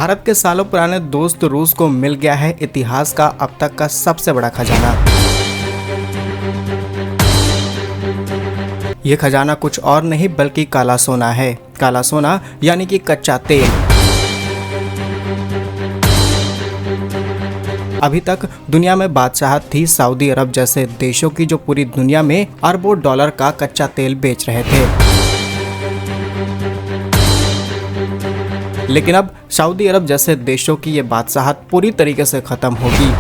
भारत के सालों पुराने दोस्त रूस को मिल गया है इतिहास का अब तक का सबसे बड़ा खजाना। ये खजाना कुछ और नहीं बल्कि काला सोना है। काला सोना यानी कि कच्चा तेल। अभी तक दुनिया में बादशाहत थी सऊदी अरब जैसे देशों की, जो पूरी दुनिया में अरबों डॉलर का कच्चा तेल बेच रहे थे। लेकिन अब सऊदी अरब जैसे देशों की ये बादशाहत पूरी तरीके से खत्म होगी,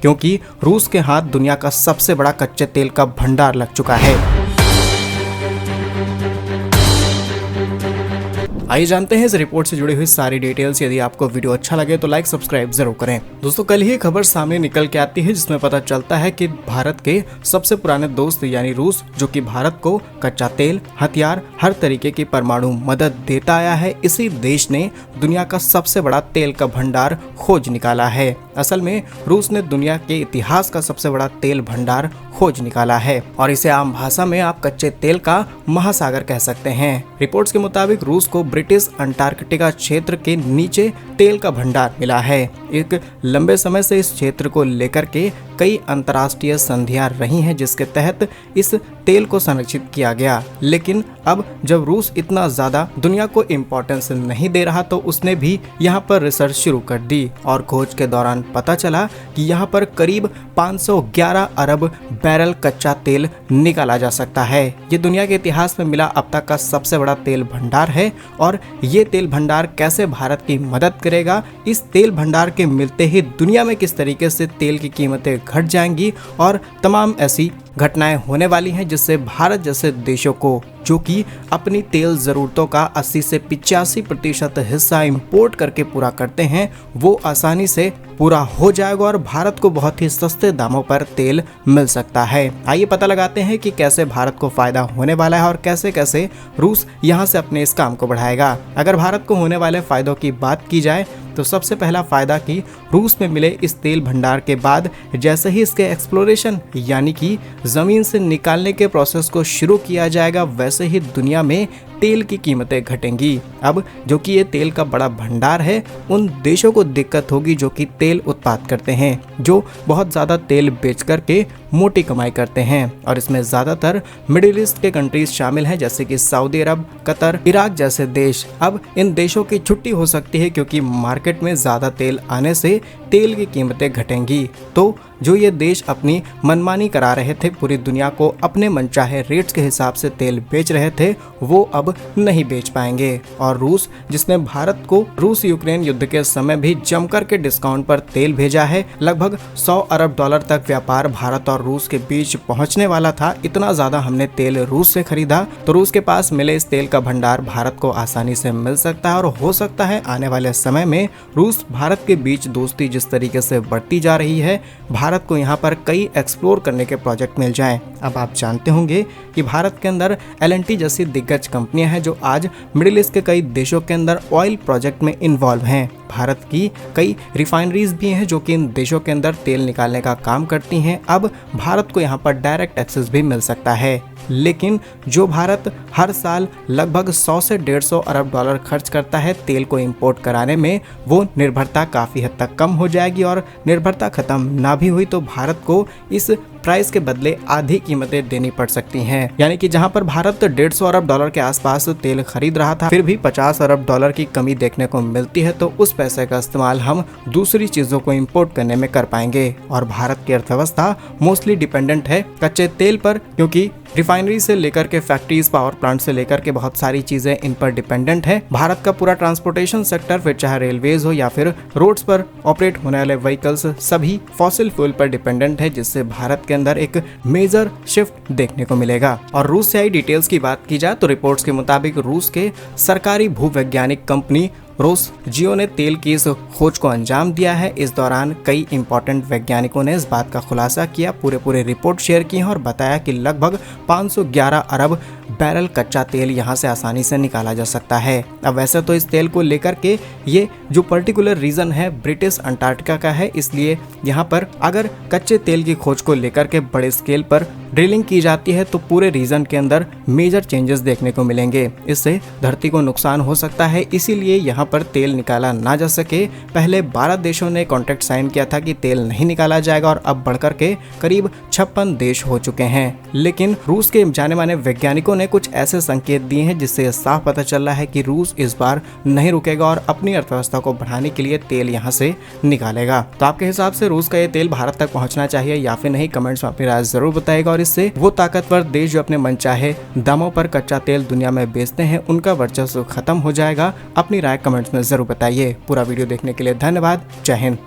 क्योंकि रूस के हाथ दुनिया का सबसे बड़ा कच्चे तेल का भंडार लग चुका है। आइए जानते हैं इस रिपोर्ट से जुड़ी हुई सारी डिटेल्स। यदि आपको वीडियो अच्छा लगे तो लाइक सब्सक्राइब जरूर करें। दोस्तों, कल ही खबर सामने निकल के आती है जिसमें पता चलता है कि भारत के सबसे पुराने दोस्त यानी रूस, जो कि भारत को कच्चा तेल, हथियार, हर तरीके की परमाणु मदद देता आया है, इसी देश ने दुनिया का सबसे बड़ा तेल का भंडार खोज निकाला है। असल में रूस ने दुनिया के इतिहास का सबसे बड़ा तेल भंडार खोज निकाला है और इसे आम भाषा में आप कच्चे तेल का महासागर कह सकते हैं। रिपोर्ट्स के मुताबिक रूस को ब्रिटिश अंटार्कटिका क्षेत्र के नीचे तेल का भंडार मिला है। एक लंबे समय से इस क्षेत्र को लेकर के कई अंतर्राष्ट्रीय संधियां रही हैं जिसके तहत इस तेल को संरक्षित किया गया। लेकिन अब जब रूस इतना ज्यादा दुनिया को इम्पोर्टेंस नहीं दे रहा तो उसने भी यहाँ पर रिसर्च शुरू कर दी और खोज के दौरान पता चला कि यहाँ पर करीब 511 अरब बैरल कच्चा तेल निकाला जा सकता है। ये दुनिया के इतिहास में मिला अब तक का सबसे बड़ा तेल भंडार है। और ये तेल भंडार कैसे भारत की मदद करेगा, इस तेल भंडार के मिलते ही दुनिया में किस तरीके से तेल की कीमतें घट जाएंगी और तमाम ऐसी घटनाएं होने वाली हैं जिससे भारत जैसे देशों को, जो कि अपनी तेल ज़रूरतों का 80 से 85% हिस्सा इंपोर्ट करके पूरा करते हैं, वो आसानी से पूरा हो जाएगा और भारत को बहुत ही सस्ते दामों पर तेल मिल सकता है। आइए पता लगाते हैं कि कैसे भारत को फायदा होने वाला है और कैसे कैसे रूस यहां से अपने इस काम को बढ़ाएगा। अगर भारत को होने वाले फायदों की बात की जाए तो सबसे पहला फायदा कि रूस में मिले इस तेल भंडार के बाद जैसे ही इसके एक्सप्लोरेशन यानी कि ज़मीन से निकालने के प्रोसेस को शुरू किया जाएगा, वैसे ही दुनिया में तेल की कीमतें घटेंगी। अब जो कि ये तेल का बड़ा भंडार है, उन देशों को दिक्कत होगी जो कि तेल उत्पाद करते हैं, जो बहुत ज़्यादा तेल बेच करके मोटी कमाई करते हैं। और इसमें ज़्यादातर मिडिल ईस्ट के कंट्रीज शामिल हैं जैसे कि सऊदी अरब, कतर, इराक जैसे देश। अब इन देशों की छुट्टी हो सकती है क्योंकि मार्केट में ज़्यादा तेल आने से तेल की कीमतें घटेंगी। तो जो ये देश अपनी मनमानी करा रहे थे, पूरी दुनिया को अपने मनचाहे रेट्स के हिसाब से तेल बेच रहे थे, वो अब नहीं बेच पाएंगे। और रूस, जिसने भारत को रूस यूक्रेन युद्ध के समय भी जमकर के डिस्काउंट पर तेल भेजा है, लगभग 100 अरब डॉलर तक व्यापार भारत और रूस के बीच पहुंचने वाला था। इतना ज्यादा हमने तेल रूस से खरीदा, तो रूस के पास मिले इस तेल का भंडार भारत को आसानी से मिल सकता है। और हो सकता है आने वाले समय में रूस भारत के बीच दोस्ती जिस तरीके से बढ़ती जा रही है, भारत को यहाँ पर कई एक्सप्लोर करने के प्रोजेक्ट मिल जाएं। अब आप जानते होंगे कि भारत के अंदर L&T जैसी दिग्गज कंपनियां हैं जो आज मिडिल ईस्ट के कई देशों के अंदर ऑयल प्रोजेक्ट में इन्वॉल्व हैं। भारत की कई रिफाइनरीज भी हैं जो कि इन देशों के अंदर तेल निकालने का काम करती हैं। अब भारत को यहाँ पर डायरेक्ट एक्सेस भी मिल सकता है। लेकिन जो भारत हर साल लगभग 100 से 150 अरब डॉलर खर्च करता है तेल को इंपोर्ट कराने में, वो निर्भरता काफ़ी हद तक कम हो जाएगी। और निर्भरता खत्म ना भी हुई तो भारत को इस प्राइस के बदले आधी कीमतें देनी पड़ सकती हैं। यानी कि जहां पर भारत 150 अरब डॉलर के आसपास तेल खरीद रहा था, फिर भी 50 अरब डॉलर की कमी देखने को मिलती है, तो उस पैसे का इस्तेमाल हम दूसरी चीजों को इंपोर्ट करने में कर पाएंगे। और भारत की अर्थव्यवस्था मोस्टली डिपेंडेंट है कच्चे तेल पर, क्योंकि रिफाइनरी से लेकर के फैक्ट्रीज, पावर प्लांट से लेकर के बहुत सारी चीजें इन पर डिपेंडेंट है। भारत का पूरा ट्रांसपोर्टेशन सेक्टर, फिर चाहे रेलवेज हो या फिर रोड्स पर ऑपरेट होने वाले व्हीकल्स, सभी फॉसिल फ्यूल पर डिपेंडेंट है, जिससे भारत के अंदर एक मेजर शिफ्ट देखने को मिलेगा। और रूस से आई डिटेल्स की बात की जाए तो रिपोर्ट्स के मुताबिक रूस के सरकारी भूवैज्ञानिक कंपनी रोसजियो ने तेल की इस खोज को अंजाम दिया है। इस दौरान कई इंपॉर्टेंट वैज्ञानिकों ने इस बात का खुलासा किया, पूरे रिपोर्ट शेयर की और बताया कि लगभग 511 अरब बैरल कच्चा तेल यहाँ से आसानी से निकाला जा सकता है। अब वैसे तो इस तेल को लेकर के ये जो पर्टिकुलर रीजन है ब्रिटिश अंटार्कटिका का है, इसलिए यहाँ पर अगर कच्चे तेल की खोज को लेकर के बड़े स्केल पर ड्रिलिंग की जाती है तो पूरे रीजन के अंदर मेजर चेंजेस देखने को मिलेंगे। इससे धरती को नुकसान हो सकता है, इसीलिए यहाँ पर तेल निकाला ना जा सके। पहले 12 देशों ने कॉन्ट्रैक्ट साइन किया था कि तेल नहीं निकाला जाएगा और अब बढ़कर के करीब 56 देश हो चुके हैं। लेकिन रूस के जाने माने वैज्ञानिकों ने कुछ ऐसे संकेत दिए हैं जिससे साफ पता चल रहा है कि रूस इस बार नहीं रुकेगा और अपनी अर्थव्यवस्था को बढ़ाने के लिए तेल यहाँ से निकालेगा। तो आपके हिसाब से रूस का ये तेल भारत तक पहुंचना चाहिए या फिर नहीं? कमेंट्स में अपनी राय जरूर बताएगा और इससे वो ताकतवर देश जो अपने मनचाहे दामों पर कच्चा तेल दुनिया में बेचते हैं उनका वर्चस्व खत्म हो जाएगा। अपनी राय कमेंट्स में जरूर बताइए। पूरा वीडियो देखने के लिए धन्यवाद। जय हिंद।